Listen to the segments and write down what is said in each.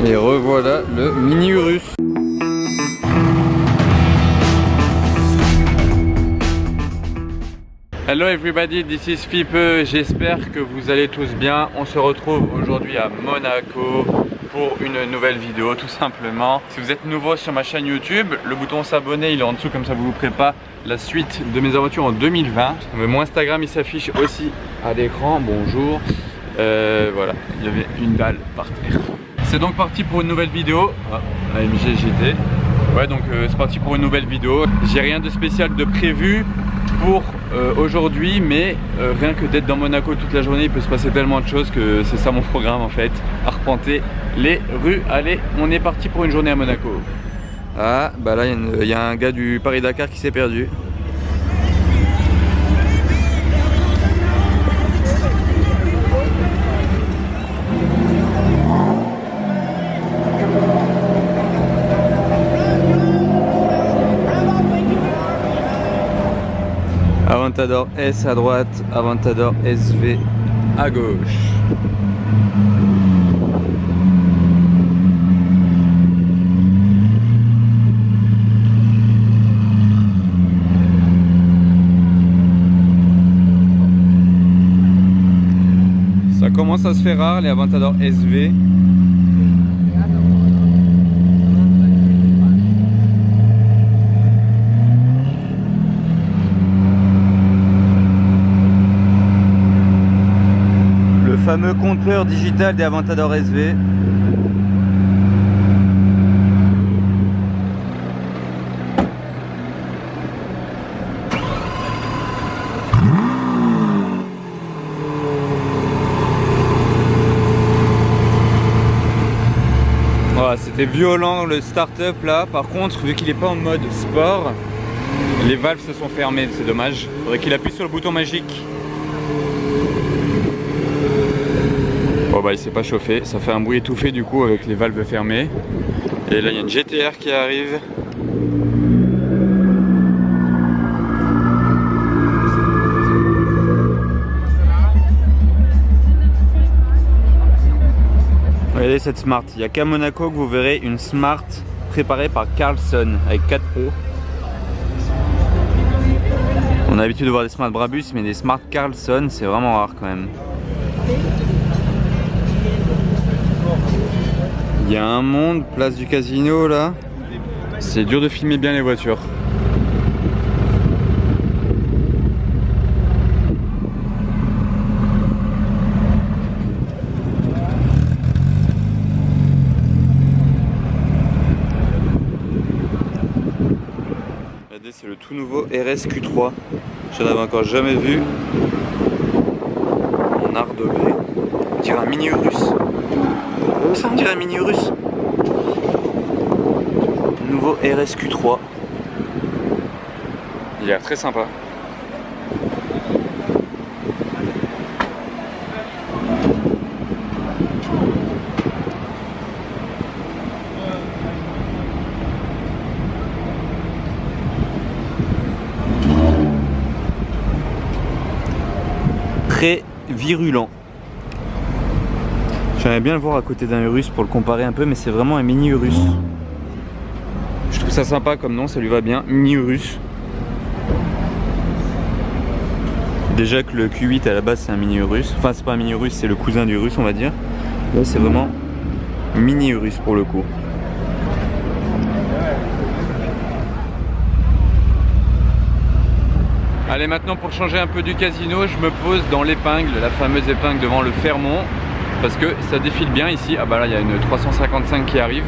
Et revoilà le mini Urus. Hello everybody, this is Fipe, j'espère que vous allez tous bien. On se retrouve aujourd'hui à Monaco pour une nouvelle vidéo tout simplement. Si vous êtes nouveau sur ma chaîne YouTube, le bouton s'abonner il est en dessous, comme ça vous prépare la suite de mes aventures en 2020. Mon Instagram il s'affiche aussi à l'écran, bonjour. Voilà, il y avait une dalle par terre. C'est donc parti pour une nouvelle vidéo. AMG GT. Ouais, donc c'est parti pour une nouvelle vidéo. J'ai rien de spécial de prévu pour aujourd'hui, mais rien que d'être dans Monaco toute la journée, il peut se passer tellement de choses que c'est ça mon programme en fait. Arpenter les rues. Allez, on est parti pour une journée à Monaco. Ah, bah là il y a un gars du Paris-Dakar qui s'est perdu. Aventador S à droite, Aventador SV à gauche. Ça commence à se faire rare les Aventador SV. Fameux compteur digital des Aventador SV. Voilà, c'était violent le start-up là. Par contre, vu qu'il n'est pas en mode sport, les valves se sont fermées, c'est dommage. Il faudrait qu'il appuie sur le bouton magique. Bon bah il s'est pas chauffé, ça fait un bruit étouffé du coup avec les valves fermées. Et là il y a une GTR qui arrive. Regardez cette Smart, il n'y a qu'à Monaco que vous verrez une Smart préparée par Carlson avec 4 pots. On a l'habitude de voir des Smart Brabus, mais des Smart Carlson c'est vraiment rare quand même. Il y a un monde, place du casino là. C'est dur de filmer bien les voitures. Regardez, c'est le tout nouveau RSQ3. Je n'en avais encore jamais vu. En art de grès. On dirait un mini Urus. Ça on dirait un mini Urus. Nouveau RSQ3. Il a l'air très sympa. Très virulent. J'aimerais bien le voir à côté d'un Urus pour le comparer un peu, mais c'est vraiment un mini Urus. Je trouve ça sympa comme nom, ça lui va bien, mini Urus. Déjà que le Q8 à la base c'est un mini Urus, enfin c'est pas un mini Urus, c'est le cousin du Urus on va dire. Là c'est vraiment mini Urus pour le coup. Allez, maintenant pour changer un peu du casino, je me pose dans l'épingle, la fameuse épingle devant le Fairmont. Parce que ça défile bien ici. Ah bah là il y a une 355 qui arrive.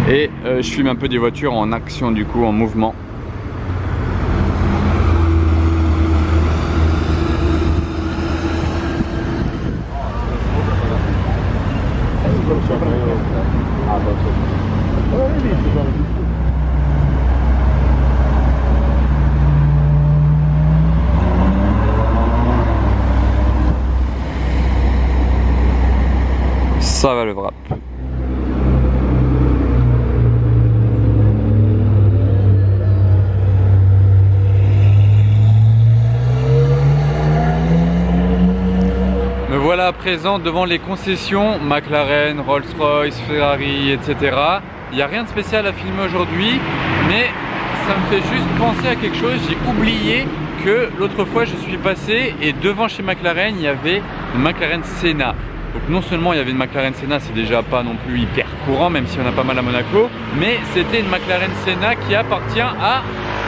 Et je filme un peu des voitures en action du coup, en mouvement. Ça va le wrap. voilà à présent devant les concessions McLaren, Rolls-Royce, Ferrari, etc. Il n'y a rien de spécial à filmer aujourd'hui, mais ça me fait juste penser à quelque chose. J'ai oublié que l'autre fois je suis passé et devant chez McLaren il y avait une McLaren Senna. Donc non seulement il y avait une McLaren Senna, c'est déjà pas non plus hyper courant même si on a pas mal à Monaco, mais c'était une McLaren Senna qui appartient à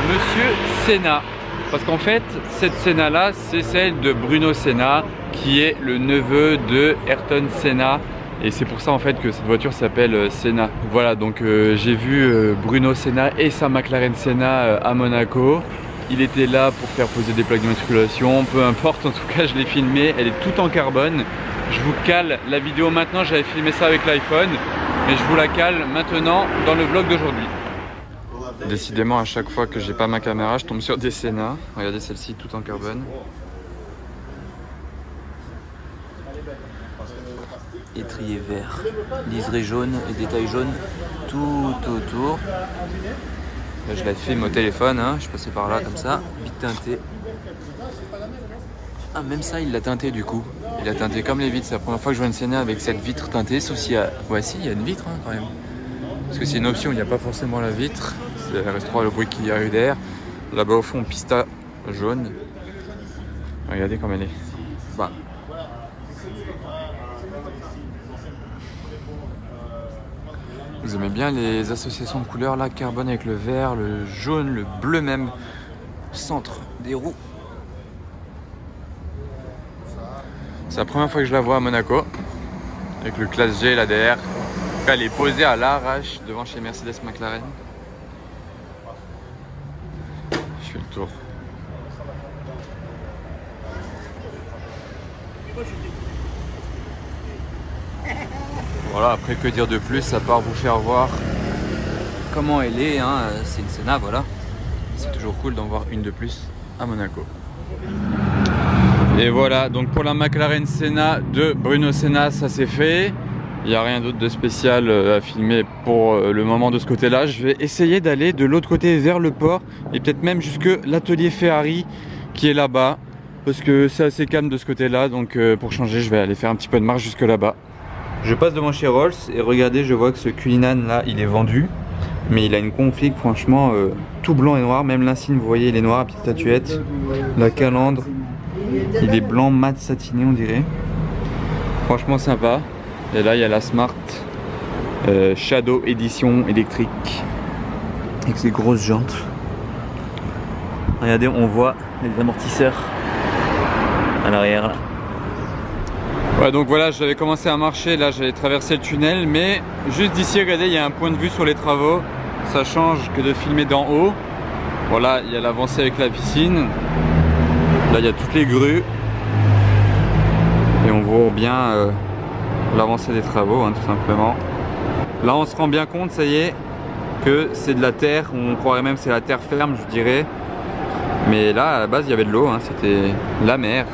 Monsieur Senna. Parce qu'en fait cette Senna là c'est celle de Bruno Senna qui est le neveu de Ayrton Senna. Et c'est pour ça en fait que cette voiture s'appelle Senna. Voilà, donc j'ai vu Bruno Senna et sa McLaren Senna à Monaco. Il était là pour faire poser des plaques d'immatriculation, peu importe, en tout cas je l'ai filmé, elle est toute en carbone. Je vous cale la vidéo maintenant, j'avais filmé ça avec l'iPhone, mais je vous la cale maintenant dans le vlog d'aujourd'hui. Décidément à chaque fois que j'ai pas ma caméra, je tombe sur des Senna. Regardez celle-ci toute en carbone. Étrier vert, liseré jaune et détail jaune tout autour. Là, je l'ai fait au téléphone, hein. Je passais par là comme ça, vite teinté. Ah, même ça il l'a teinté du coup. Il a teinté comme les vitres, c'est la première fois que je vois une Senna avec cette vitre teintée, sauf s'il y a... Ouais si, il y a une vitre hein, quand même. Parce que c'est une option, il n'y a pas forcément la vitre. C'est restera le bruit qui arrive derrière. Là-bas au fond, pista jaune. Regardez comme elle est. Bah. Vous aimez bien les associations de couleurs là, carbone avec le vert, le jaune, le bleu même, centre des roues. C'est la première fois que je la vois à Monaco, avec le classe G là derrière. Elle est posée à l'arrache devant chez Mercedes McLaren. Je fais le tour. Voilà, après que dire de plus à part vous faire voir comment elle est, hein. C'est une Senna, voilà. C'est toujours cool d'en voir une de plus à Monaco. Et voilà, donc pour la McLaren Senna de Bruno Senna, ça c'est fait. Il n'y a rien d'autre de spécial à filmer pour le moment de ce côté-là. Je vais essayer d'aller de l'autre côté vers le port et peut-être même jusque l'atelier Ferrari qui est là-bas. Parce que c'est assez calme de ce côté-là, donc pour changer, je vais aller faire un petit peu de marche jusque là-bas. Je passe devant chez Rolls et regardez, je vois que ce Cullinan là, il est vendu. Mais il a une config franchement tout blanc et noir, même l'insigne vous voyez il est noir, la petite statuette. La calandre, il est blanc mat satiné on dirait. Franchement sympa. Et là il y a la Smart Shadow édition électrique avec ses grosses jantes. Regardez, on voit les amortisseurs à l'arrière là. Ouais, donc voilà, j'avais commencé à marcher, là j'allais traverser le tunnel, mais juste d'ici, regardez, il y a un point de vue sur les travaux. Ça change que de filmer d'en haut. Voilà, il y a l'avancée avec la piscine. Là, il y a toutes les grues. Et on voit bien l'avancée des travaux, hein, tout simplement. Là, on se rend bien compte, ça y est, que c'est de la terre. On croirait même que c'est la terre ferme, je dirais. Mais là, à la base, il y avait de l'eau, hein, c'était la mer.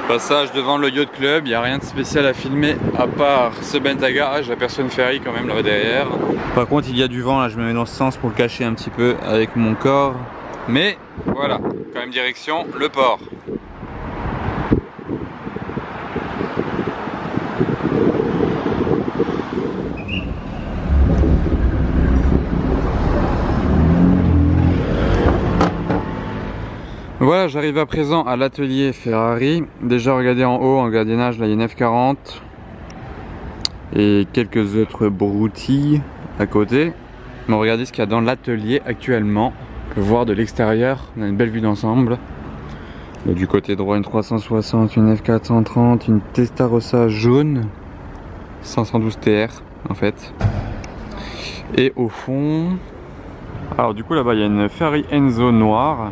Passage devant le Yacht Club, il n'y a rien de spécial à filmer à part ce Bentayga. Ah, j'aperçois une Ferrari quand même là derrière. Par contre il y a du vent là, je me mets dans ce sens pour le cacher un petit peu avec mon corps. Mais voilà, quand même direction le port. Voilà, j'arrive à présent à l'atelier Ferrari. Déjà regardez en haut, en gardiennage, là il y a une F40 et quelques autres broutilles à côté. Mais regardez ce qu'il y a dans l'atelier actuellement. On peut voir de l'extérieur, on a une belle vue d'ensemble. Du côté droit une 360, une F430, une Testarossa jaune, 512 TR en fait. Et au fond, alors du coup là-bas il y a une Ferrari Enzo noire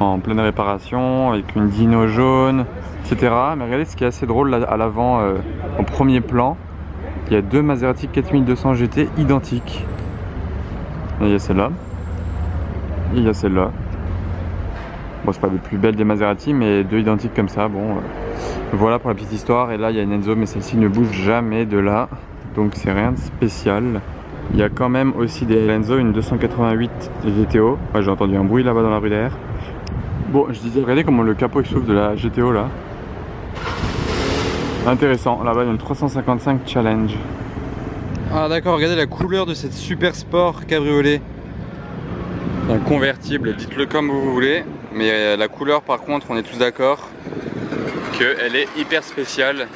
en pleine réparation avec une Dino jaune, etc. Mais regardez ce qui est assez drôle là, à l'avant, en premier plan, il y a deux Maserati 4200 GT identiques. Et il y a celle-là et il y a celle-là. Bon, c'est pas les plus belles des Maserati, mais deux identiques comme ça. Bon, voilà pour la petite histoire. Et là il y a une Enzo, mais celle-ci ne bouge jamais de là, donc c'est rien de spécial. Il y a quand même aussi des Enzo, une 288 GTO. Ouais, j'ai entendu un bruit là-bas dans la rue derrière. Bon, je disais, regardez comment le capot il s'ouvre de la GTO là. Intéressant, là-bas il y a une 355 Challenge. Ah d'accord, regardez la couleur de cette super sport cabriolet. Un convertible, dites-le comme vous voulez. Mais la couleur par contre, on est tous d'accord qu'elle est hyper spéciale.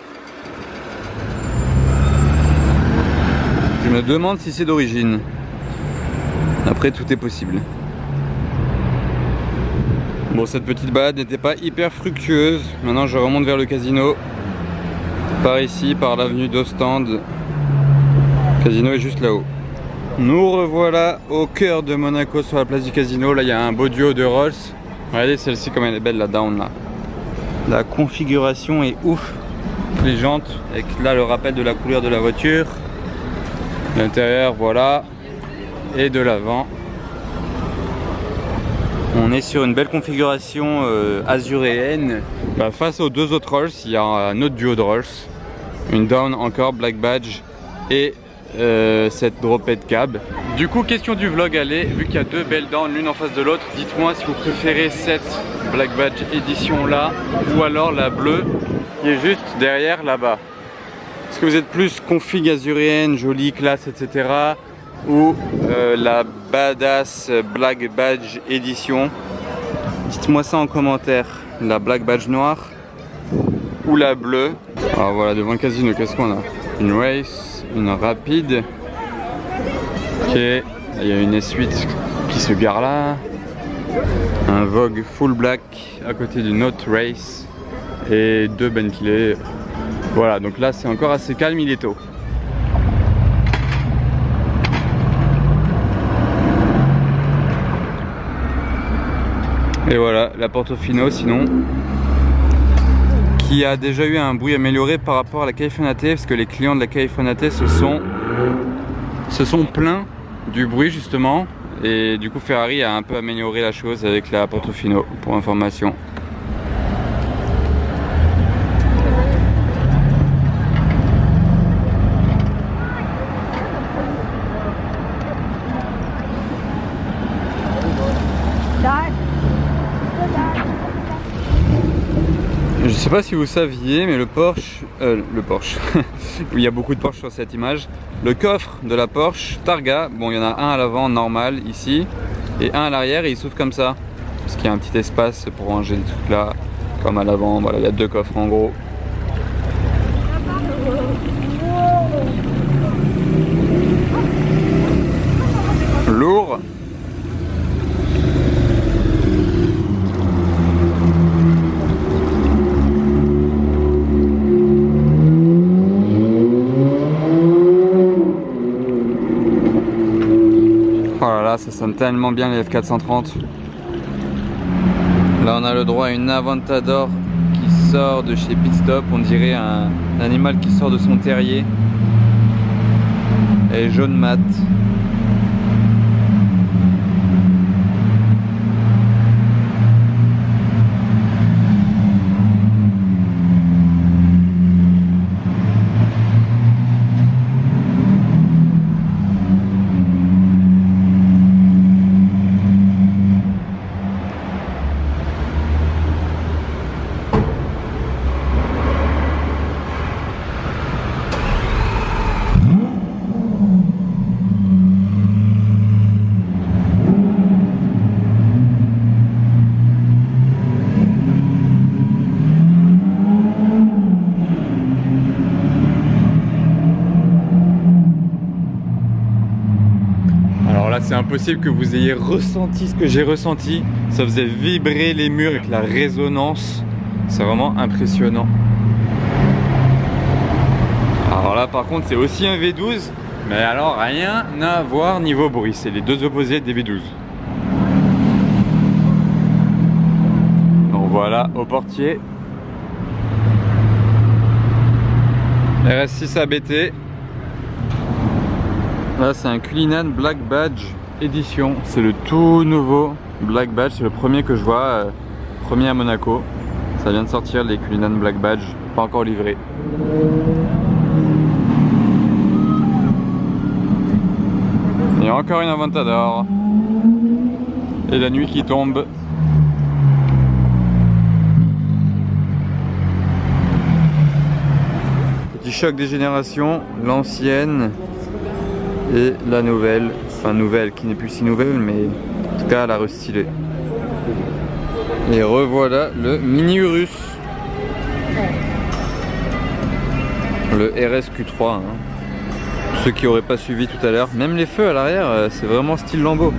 Je me demande si c'est d'origine. Après tout est possible. Bon, cette petite balade n'était pas hyper fructueuse. Maintenant je remonte vers le casino. Par ici, par l'avenue d'Ostende. Le casino est juste là-haut. Nous revoilà au cœur de Monaco sur la place du casino. Là il y a un beau duo de Rolls. Regardez celle-ci comme elle est belle, la down là. La configuration est ouf. Les jantes avec là le rappel de la couleur de la voiture. L'intérieur voilà. Et de l'avant. On est sur une belle configuration azuréenne. Bah, face aux deux autres Rolls, il y a un autre duo de Rolls. Une down encore, Black Badge et cette dropette cab. Du coup, question du vlog, allez, vu qu'il y a deux belles downs l'une en face de l'autre, dites-moi si vous préférez cette Black Badge édition là ou alors la bleue qui est juste derrière là-bas. Est-ce que vous êtes plus config azuréenne, jolie, classe, etc. ou la badass Black Badge édition? Dites-moi ça en commentaire. La Black Badge noire ou la bleue. Alors voilà, devant le casino, qu'est-ce qu'on a? Une race, une rapide. Ok, il y a une S8 qui se gare là. Un Vogue full black à côté d'une autre race. Et deux Bentley. Voilà, donc là c'est encore assez calme, il est tôt. Et voilà, la Portofino sinon, qui a déjà eu un bruit amélioré par rapport à la California T, parce que les clients de la California T se sont plaints du bruit justement, et du coup Ferrari a un peu amélioré la chose avec la Portofino, pour information. Je sais pas si vous saviez, mais le Porsche, il y a beaucoup de Porsche sur cette image. Le coffre de la Porsche Targa, bon il y en a un à l'avant normal ici et un à l'arrière et il s'ouvre comme ça. Parce qu'il y a un petit espace pour ranger les trucs là, comme à l'avant, voilà, il y a deux coffres en gros. Lourd. Voilà, ça sonne tellement bien les F430. Là on a le droit à une Aventador qui sort de chez Pitstop. On dirait un animal qui sort de son terrier. Elle est jaune mat. C'est impossible que vous ayez ressenti ce que j'ai ressenti. Ça faisait vibrer les murs avec la résonance. C'est vraiment impressionnant. Alors là par contre c'est aussi un V12. Mais alors rien à voir niveau bruit. C'est les deux opposés des V12. Donc voilà au portier. RS6 ABT. Là c'est un Cullinan Black Badge édition, c'est le tout nouveau Black Badge, c'est le premier que je vois, premier à Monaco. Ça vient de sortir les Cullinan Black Badge, pas encore livré. Et encore une Aventador. Et la nuit qui tombe. choc des générations, l'ancienne et la nouvelle. Enfin nouvelle qui n'est plus si nouvelle, mais en tout cas la restylée. Et revoilà le Mini Urus. Le RSQ3. Hein. Ceux qui n'auraient pas suivi tout à l'heure. Même les feux à l'arrière, c'est vraiment style Lambo.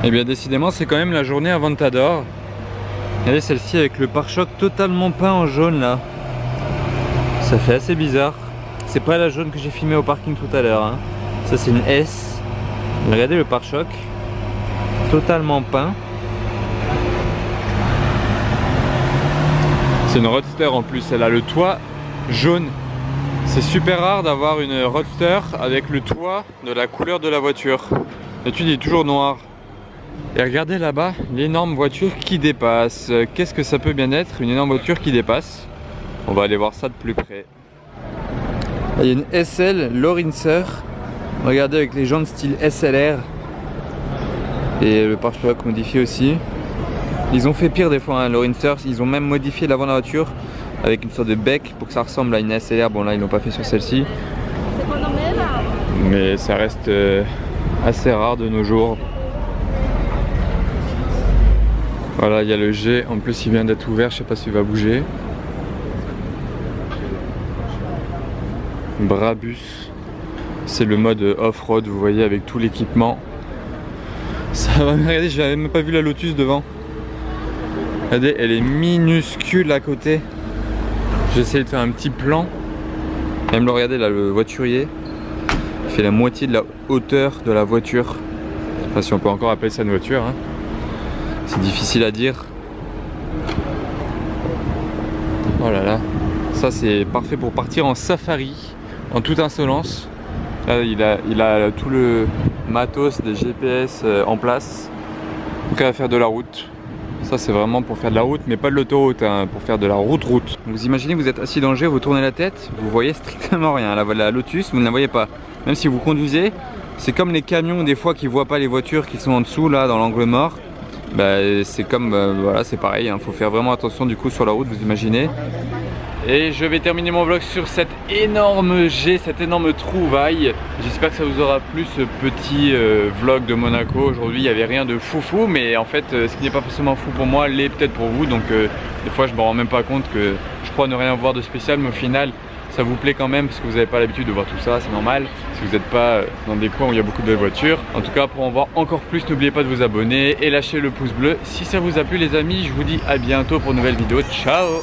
Et bien décidément c'est quand même la journée Aventador. Regardez celle-ci avec le pare-choc totalement peint en jaune là. Ça fait assez bizarre. C'est pas la jaune que j'ai filmée au parking tout à l'heure. Hein. Ça c'est une S. Regardez le pare-choc. Totalement peint. C'est une Roadster en plus. Elle a le toit jaune. C'est super rare d'avoir une Roadster avec le toit de la couleur de la voiture. D'habitude il est toujours noir. Et regardez là-bas, l'énorme voiture qui dépasse. Qu'est-ce que ça peut bien être, une énorme voiture qui dépasse? On va aller voir ça de plus près. Il y a une SL Lorinser. Regardez avec les jantes style SLR. Et le pare-choc modifié aussi. Ils ont fait pire des fois, hein, Lorinser. Ils ont même modifié l'avant de la voiture avec une sorte de bec pour que ça ressemble à une SLR. Bon là ils l'ont pas fait sur celle-ci. Mais ça reste assez rare de nos jours. Voilà, il y a le G, en plus il vient d'être ouvert, je sais pas s'il va bouger. Brabus, c'est le mode off-road, vous voyez, avec tout l'équipement. Ça va, regardez, j'avais même pas vu la Lotus devant. Regardez, elle est minuscule à côté. J'ai essayé de faire un petit plan. Même le regardez là, le voiturier. Il fait la moitié de la hauteur de la voiture. Enfin si on peut encore appeler ça une voiture. Hein. C'est difficile à dire. Oh là là. Ça c'est parfait pour partir en safari. En toute insolence. Là il a tout le matos des GPS en place. Donc à faire de la route. Ça c'est vraiment pour faire de la route mais pas de l'autoroute, hein, pour faire de la route. Vous imaginez, vous êtes assis dans le jet, vous tournez la tête, vous voyez strictement rien. La Lotus, vous ne la voyez pas. Même si vous conduisez, c'est comme les camions des fois qui voient pas les voitures qui sont en dessous là dans l'angle mort. Bah, c'est comme, voilà, c'est pareil, hein, faut faire vraiment attention du coup sur la route, vous imaginez. Et je vais terminer mon vlog sur cette énorme G, cette énorme trouvaille. J'espère que ça vous aura plu ce petit vlog de Monaco. Aujourd'hui il n'y avait rien de foufou, mais en fait ce qui n'est pas forcément fou pour moi l'est peut-être pour vous. Donc des fois je me rends même pas compte que je crois ne rien voir de spécial, mais au final ça vous plaît quand même parce que vous n'avez pas l'habitude de voir tout ça, c'est normal si vous n'êtes pas dans des coins où il y a beaucoup de belles voitures. En tout cas, pour en voir encore plus, n'oubliez pas de vous abonner et lâcher le pouce bleu si ça vous a plu les amis. Je vous dis à bientôt pour une nouvelle vidéo, ciao.